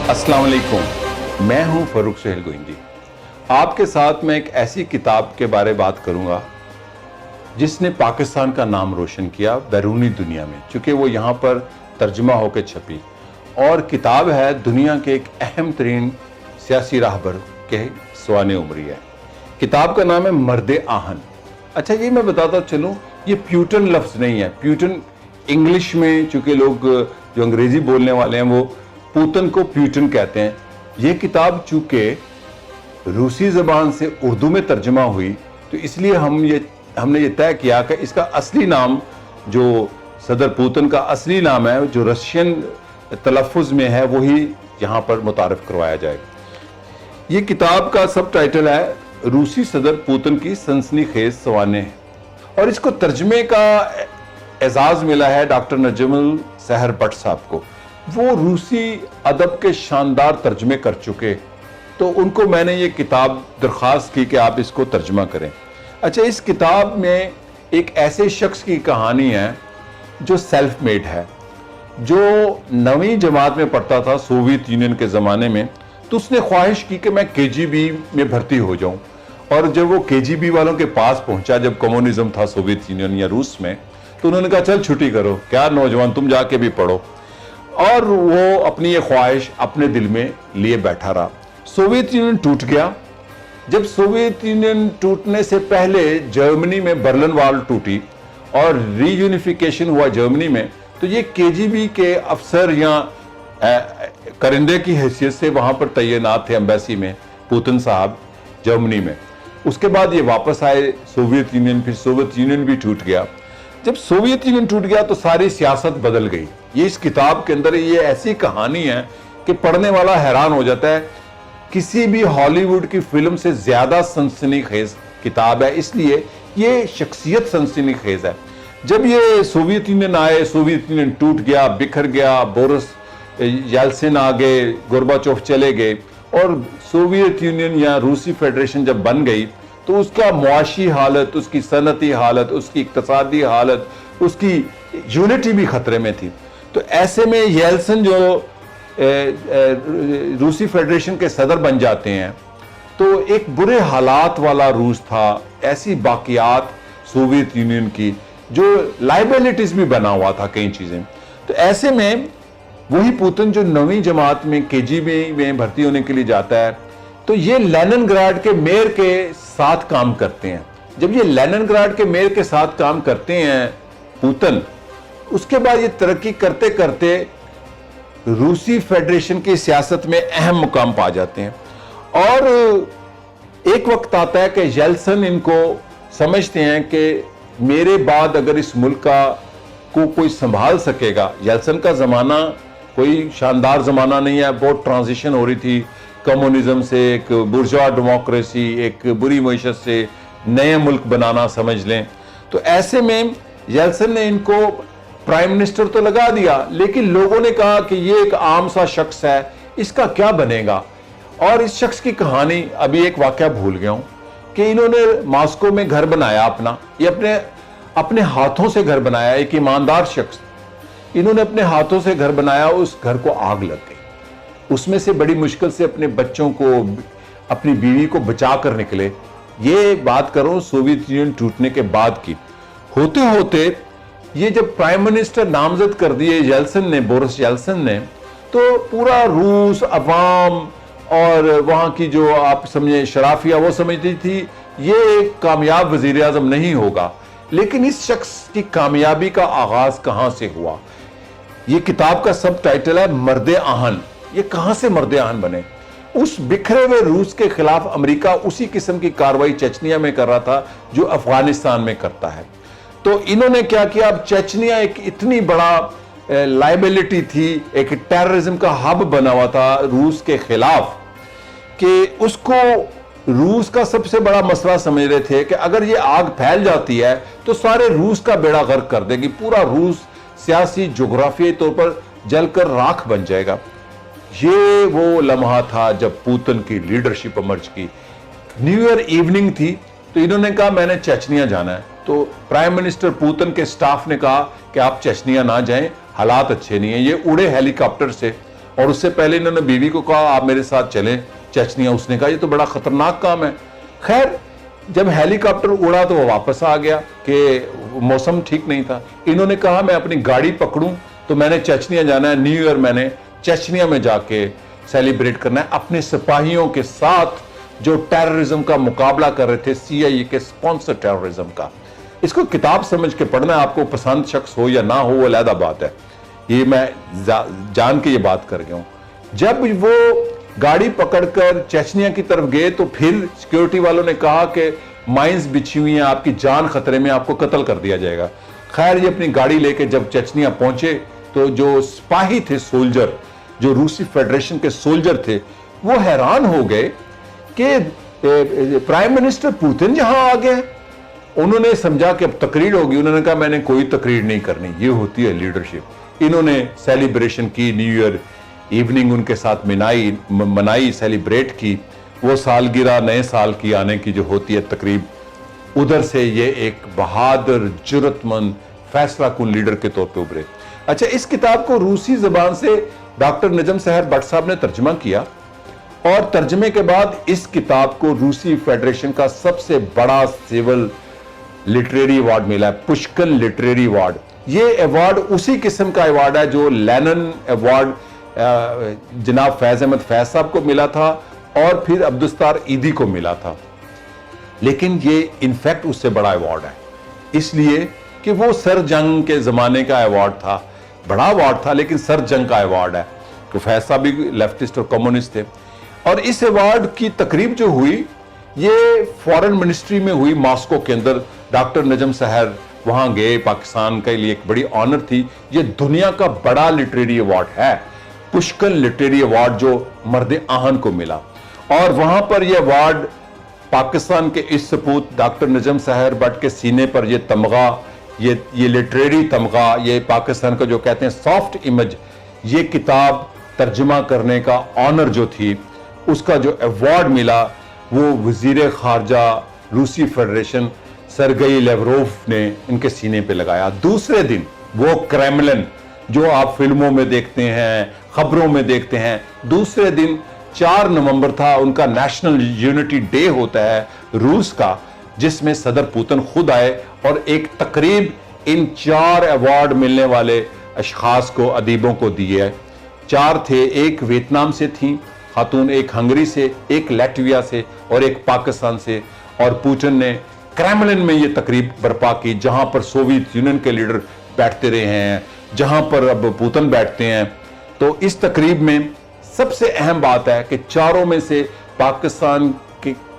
अस्सलाम वालेकुम, मैं हूं फरूक सुहेल गोइंदी। आपके साथ मैं एक ऐसी किताब के बारे बात करूंगा जिसने पाकिस्तान का नाम रोशन किया बैरूनी दुनिया में, चूंकि वो यहाँ पर तर्जुमा होकर छपी, और किताब है दुनिया के एक अहम तरीन सियासी राहबर के सवाने उमरी है। किताब का नाम है मर्द आहन। अच्छा, ये मैं बताता चलूं, ये प्यूटन लफ्ज़ नहीं है। प्यूटन इंग्लिश में, चूंकि लोग जो अंग्रेजी बोलने वाले हैं वो पूतन को प्यूटन कहते हैं। ये किताब चूंकि रूसी ज़बान से उर्दू में तर्जुमा हुई, तो इसलिए हमने ये तय किया कि इसका असली नाम, जो सदर पुतिन का असली नाम है, जो रशियन तलफ़ुज़ में है, वही यहाँ पर मुतारफ़ करवाया जाए। ये किताब का सब टाइटल है रूसी सदर पुतिन की सनसनीखेज सवाने, और इसको तर्जमे का एजाज़ मिला है डॉक्टर नजमुल सहर भट्ट साहब को। वो रूसी अदब के शानदार तर्जमे कर चुके, तो उनको मैंने ये किताब दरख्वास्त की कि आप इसको तर्जमा करें। अच्छा, इस किताब में एक ऐसे शख्स की कहानी है जो सेल्फ मेड है, जो 9वीं जमात में पढ़ता था सोवियत यूनियन के ज़माने में। तो उसने ख्वाहिश की कि मैं KGB में भर्ती हो जाऊं, और जब वो KGB वालों के पास पहुंचा, जब कम्युनिज्म था सोवियत यूनियन या रूस में, तो उन्होंने कहा चल छुट्टी करो, क्या नौजवान तुम जाके भी पढ़ो। और वो अपनी ये ख्वाहिश अपने दिल में लिए बैठा रहा। सोवियत यूनियन टूट गया। जब सोवियत यूनियन टूटने से पहले जर्मनी में बर्लिन वॉल टूटी और रीयूनिफिकेशन हुआ जर्मनी में, तो ये KGB के अफसर या करिंदे की हैसियत से वहां पर तैनात थे एम्बेसी में, पुतिन साहब जर्मनी में। उसके बाद ये वापस आए सोवियत यूनियन, फिर सोवियत यूनियन भी टूट गया। जब सोवियत यूनियन टूट गया तो सारी सियासत बदल गई। ये इस किताब के अंदर ये ऐसी कहानी है कि पढ़ने वाला हैरान हो जाता है। किसी भी हॉलीवुड की फिल्म से ज्यादा सनसनीखेज किताब है, इसलिए ये शख्सियत सनसनीखेज है। जब ये सोवियत यूनियन आए, सोवियत यूनियन टूट गया, बिखर गया, बोरिस येल्सिन आ गए, गोर्बाचोव चले गए, और सोवियत यूनियन या रूसी फेडरेशन जब बन गई, तो उसका मुआशी हालत, उसकी सनती हालत, उसकी इक्तसादी हालत, उसकी यूनिटी भी खतरे में थी। तो ऐसे में येल्सिन जो रूसी फेडरेशन के सदर बन जाते हैं, तो एक बुरे हालात वाला रूस था, ऐसी बाकियात सोवियत यूनियन की, जो लाइबिलिटीज भी बना हुआ था कई चीजें। तो ऐसे में वही पुतिन जो 9वीं जमात में KGB में भर्ती होने के लिए जाता है, तो ये लेनिनग्राड के मेयर के साथ काम करते हैं। जब ये लेनिनग्राड के मेयर के साथ काम करते हैं पुतिन, उसके बाद ये तरक्की करते करते रूसी फेडरेशन की सियासत में अहम मुकाम पा जाते हैं। और एक वक्त आता है कि येल्सिन इनको समझते हैं कि मेरे बाद अगर इस मुल्क को कोई संभाल सकेगा। येल्सिन का ज़माना कोई शानदार ज़माना नहीं है, बहुत ट्रांजिशन हो रही थी कम्युनिज्म से एक बुर्जुआ डेमोक्रेसी, एक बुरी मईशत से नए मुल्क बनाना समझ लें। तो ऐसे में येल्सिन ने इनको प्राइम मिनिस्टर तो लगा दिया, लेकिन लोगों ने कहा कि ये एक आम सा शख्स है, इसका क्या बनेगा। और इस शख्स की कहानी, अभी एक वाकया भूल गया हूं, कि इन्होंने मॉस्को में घर बनाया अपना, ये अपने हाथों से घर बनाया। एक ईमानदार शख्स, इन्होंने अपने हाथों से घर बनाया, उस घर को आग लग गई। उसमें से बड़ी मुश्किल से अपने बच्चों को, अपनी बीवी को बचा कर निकले। ये बात करो सोवियत यूनियन टूटने के बाद की। होते होते ये जब प्राइम मिनिस्टर नामजद कर दिए येल्सिन ने, बोरिस येल्सिन ने, तो पूरा रूस अवाम और वहां की जो आप समझे शराफिया, वो समझती थी ये एक कामयाब वजीर आजम नहीं होगा। लेकिन इस शख्स की कामयाबी का आगाज कहां से हुआ? ये किताब का सब टाइटल है मर्द आहन। ये कहां से मर्द आहन बने? उस बिखरे हुए रूस के खिलाफ अमेरिका उसी किस्म की कार्रवाई चेचनिया में कर रहा था जो अफगानिस्तान में करता है। तो इन्होंने क्या किया, अब चेचनिया एक इतनी बड़ा लाइबिलिटी थी, एक टेररिज्म का हब बना हुआ था रूस के खिलाफ, कि उसको रूस का सबसे बड़ा मसला समझ रहे थे कि अगर ये आग फैल जाती है तो सारे रूस का बेड़ा गर्क कर देगी, पूरा रूस सियासी जोग्राफियाई तौर पर जलकर राख बन जाएगा। ये वो लम्हा था जब पुतिन की लीडरशिप इमर्ज की। न्यू ईयर इवनिंग थी, तो इन्होंने कहा मैंने चेचनिया जाना है। तो प्राइम मिनिस्टर पुतिन के स्टाफ ने कहा कि आप चेचनिया ना जाएं, हालात अच्छे नहीं है। ये उड़े हेलीकॉप्टर से اور اس سے پہلے انہوں نے بیوی کو کہا آپ میرے ساتھ چلیں چچنیا، اس نے کہا یہ تو بڑا خطرناک کام ہے۔ خیر جب ہیلی کاپٹر اڑا تو وہ واپس آ گیا کہ موسم ٹھیک نہیں تھا۔ انہوں نے کہا میں اپنی گاڑی پکڑوں تو میں نے چچنیا جانا ہے، نیو ایئر میں نے چچنیا میں جا کے سیلیبریٹ کرنا ہے اپنے سپاہیوں کے ساتھ جو ٹیررزم کا مقابلہ کر رہے تھے، سی آئی اے کے سپانسر ٹیررزم کا۔ اس کو کتاب سمجھ کے پڑھنا ہے، آپ کو پسند شخص ہو یا نہ ہو وہ علیحدہ بات ہے، یہ میں جان کے یہ بات کر گیا ہوں۔ جب وہ گاڑی پکڑ کر چچنیا کی طرف گئے تو پھر سیکیورٹی والوں نے کہا کہ مائنز بچھی ہوئی ہیں، آپ کی جان خطرے میں، آپ کو قتل کر دیا جائے گا۔ خیر یہ اپنی گاڑی لے کے جب چچنیا پہنچے تو جو سپاہی تھے، سولجر، جو روسی فیڈریشن کے سولجر تھے، وہ حیران ہو گئے کہ پرائم منسٹر پوتن جہاں آ گئے۔ انہوں نے سمجھا کہ اب تقریر ہوگی، انہوں نے کہا میں نے کوئی تقریر نہیں کرنی، یہ ہوتی ہے لیڈرشپ۔ انہوں نے سیلیبریشن کی، نیو ایئر ایوننگ ان کے ساتھ منائی، سیلیبریٹ کی، وہ سالگرہ نئے سال کی آنے کی جو ہوتی ہے تقریب، ادھر سے یہ ایک بہادر، جرأت مند، فیصلہ کن لیڈر کے طور پہ ابھرے۔ اچھا اس کتاب کو روسی زبان سے ڈاکٹر نجم سحر بٹ صاحب نے ترجمہ کیا، اور ترجمے کے بعد اس کتاب کو روسی فیڈریشن کا سب سے بڑا سیول لٹریری ایوارڈ ملا ہے، پشکل لٹریری ایوارڈ۔ یہ ایوارڈ اسی قسم کا ایوارڈ ہے جو لینن ایوارڈ جناب فیض احمد فیض صاحب کو ملا تھا اور پھر عبدالستار ایدی کو ملا تھا، لیکن یہ انفیکٹ اس سے بڑا ایوارڈ ہے، اس لیے کہ وہ سر جنگ کے زمانے کا ایوارڈ تھا، بڑا ایوارڈ تھا لیکن سر جنگ کا ایوارڈ ہے، کہ فیض صاحب بھی لیفٹسٹ اور کمیونسٹ تھے۔ اور اس ایوارڈ کی تقریب جو ہوئی یہ فورن منسٹری میں ہوئی، ماسکو کے اندر۔ ڈاکٹر نجم سحر وہاں گئے، پاکستان کے لیے ایک بڑی آنر تھی۔ یہ دنیا کا بڑا لٹریری ایوارڈ ہے، پشکل لٹریری ایوارڈ جو مرد آہن کو ملا، اور وہاں پر یہ ایوارڈ پاکستان کے اس سپوت ڈاکٹر نجم سحر بٹ کے سینے پر یہ تمغہ، یہ لٹریری تمغہ، یہ پاکستان کا جو کہتے ہیں سافٹ امیج، یہ کتاب ترجمہ کرنے کا آنر جو تھی، اس کا جو ایوارڈ ملا وہ وزیر خارجہ روسی فیڈریشن سرگئی لیوروف نے ان کے سینے پہ لگایا۔ دوسرے دن وہ کریملن جو آپ فلموں میں دیکھتے ہیں، خبروں میں دیکھتے ہیں، دوسرے دن 4 نومبر تھا، ان کا نیشنل یونٹی ڈے ہوتا ہے روس کا، جس میں صدر پوتن خود آئے اور ایک تقریب ان 4 ایوارڈ ملنے والے اشخاص کو، ادیبوں کو دیے۔ 4 تھے، ایک ویتنام سے تھیں خاتون، ایک ہنگری سے، ایک لیٹویا سے اور ایک پاکستان سے، اور پوتن نے کریملن میں یہ تقریب برپا کی جہاں پر سوویت یونین کے لیڈر بیٹھتے رہے ہیں، جہاں پر اب پوتن بیٹھتے ہیں۔ تو اس تقریب میں سب سے اہم بات ہے کہ 4 میں سے پاکستان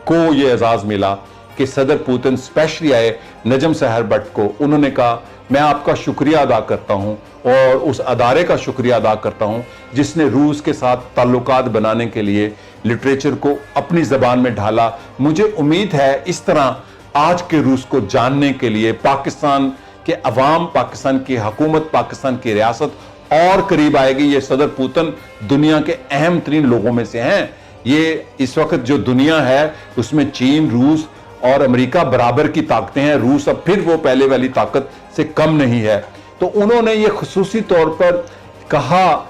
کو یہ اعزاز ملا کہ صدر پوتن سپیشلی آئے نجم سحر بٹ کو، انہوں نے کہا میں آپ کا شکریہ ادا کرتا ہوں اور اس ادارے کا شکریہ ادا کرتا ہوں جس نے روس کے ساتھ تعلقات بنانے کے لیے لٹریچر کو اپنی زبان میں ڈھالا۔ مجھے امید ہے اس طرح آج کے روس کو جاننے کے لیے پاکستان کے عوام، پاکستان کی حکومت، پاکستان کی ریاست اور قریب آئے گی۔ یہ صدر پوتن دنیا کے اہم ترین لوگوں میں سے ہیں۔ یہ اس وقت جو دنیا ہے اس میں چین، روس اور امریکہ برابر کی طاقتیں ہیں، روس اب پھر وہ پہلے والی طاقت سے کم نہیں ہے۔ تو انہوں نے یہ خصوصی طور پر کہا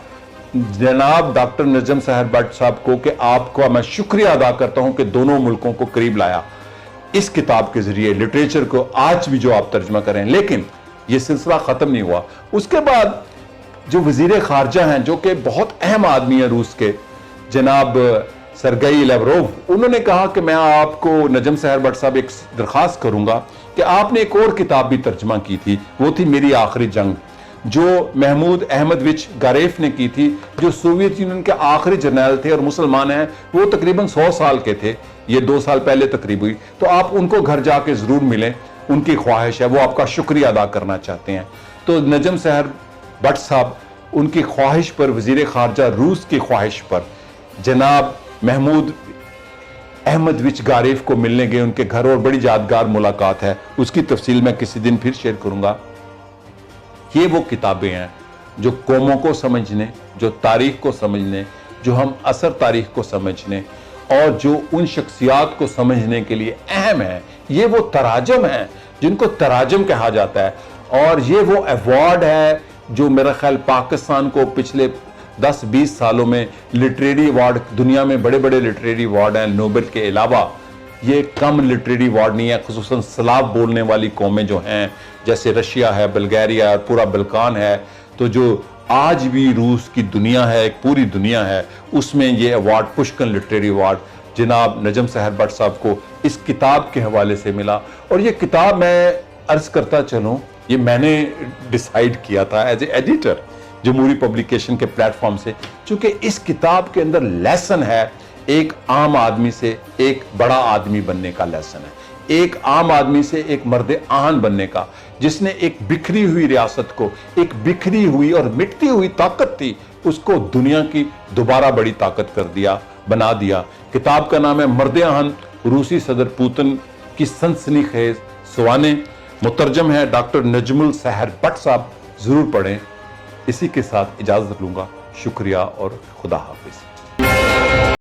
جناب ڈاکٹر نجم سحر بٹ صاحب کو کہ آپ کو میں شکریہ ادا کرتا ہوں کہ دونوں ملکوں کو قریب لایا اس کتاب کے ذریعے، لٹریچر کو آج بھی جو آپ ترجمہ کریں۔ لیکن یہ سلسلہ ختم نہیں ہوا، اس کے بعد جو وزیر خارجہ ہیں جو کہ بہت اہم آدمی ہیں روس کے، جناب سرگئی لیوروف، انہوں نے کہا کہ میں آپ کو نجم سحر بٹ صاحب ایک درخواست کروں گا کہ آپ نے ایک اور کتاب بھی ترجمہ کی تھی، وہ تھی میری آخری جنگ، جو محمود احمدوچ گاریف نے کی تھی، جو سوویت یونین کے آخری جرنیل تھے اور مسلمان ہیں، وہ تقریباً 100 سال کے تھے، یہ 2 سال پہلے تقریب ہوئی، تو آپ ان کو گھر جا کے ضرور ملیں، ان کی خواہش ہے، وہ آپ کا شکریہ ادا کرنا چاہتے ہیں۔ تو نجم سحر بٹ صاحب ان کی خواہش پر، وزیر خارجہ روس کی خواہش پر، جناب محمود احمدوچ گاریف کو ملنے گئے ان کے گھر، اور بڑی یادگار ملاقات ہے، اس کی تفصیل میں کسی دن پھر شیئر کروں گا۔ یہ وہ کتابیں ہیں جو قوموں کو سمجھنے، جو تاریخ کو سمجھنے، جو ہم اثر تاریخ کو سمجھنے اور جو ان شخصیات کو سمجھنے کے لیے اہم ہیں۔ یہ وہ تراجم ہیں جن کو تراجم کہا جاتا ہے، اور یہ وہ ایوارڈ ہے جو میرا خیال پاکستان کو پچھلے 10-20 सालों में लिटरेरी अवार्ड, दुनिया में बड़े बड़े लिटरेरी अवार्ड हैं नोबेल के अलावा, ये कम लिटरेरी अवार्ड नहीं है। खुसूसन स्लाव बोलने वाली कौमें जो हैं, जैसे रशिया है, बल्गारिया और पूरा बल्कान है, तो जो आज भी रूस की दुनिया है, एक पूरी दुनिया है, उसमें ये अवार्ड, पुष्कन लिटरेरी अवार्ड, जनाब नजम सहर भट्ट साहब को इस किताब के हवाले से मिला। और ये किताब, मैं अर्ज करता चलूँ, ये मैंने डिसाइड किया था एज ए एडिटर जमहूरी पब्लिकेशन के प्लेटफॉर्म से, क्योंकि इस किताब के अंदर लेसन है एक आम आदमी से एक बड़ा आदमी बनने का लेसन है, एक आम आदमी से एक मर्द आन बनने का, जिसने एक बिखरी हुई रियासत को, एक बिखरी हुई और मिटती हुई ताकत थी, उसको दुनिया की दोबारा बड़ी ताकत कर दिया, बना दिया। किताब का नाम है मर्द आन, रूसी सदर पुतिन की सनसनीखेज सवाने। मुतरजम है डॉक्टर नजमुल सहर भट्ट साहब, जरूर पढ़ें। इसी के साथ इजाजत लूंगा। शुक्रिया और खुदा हाफिज।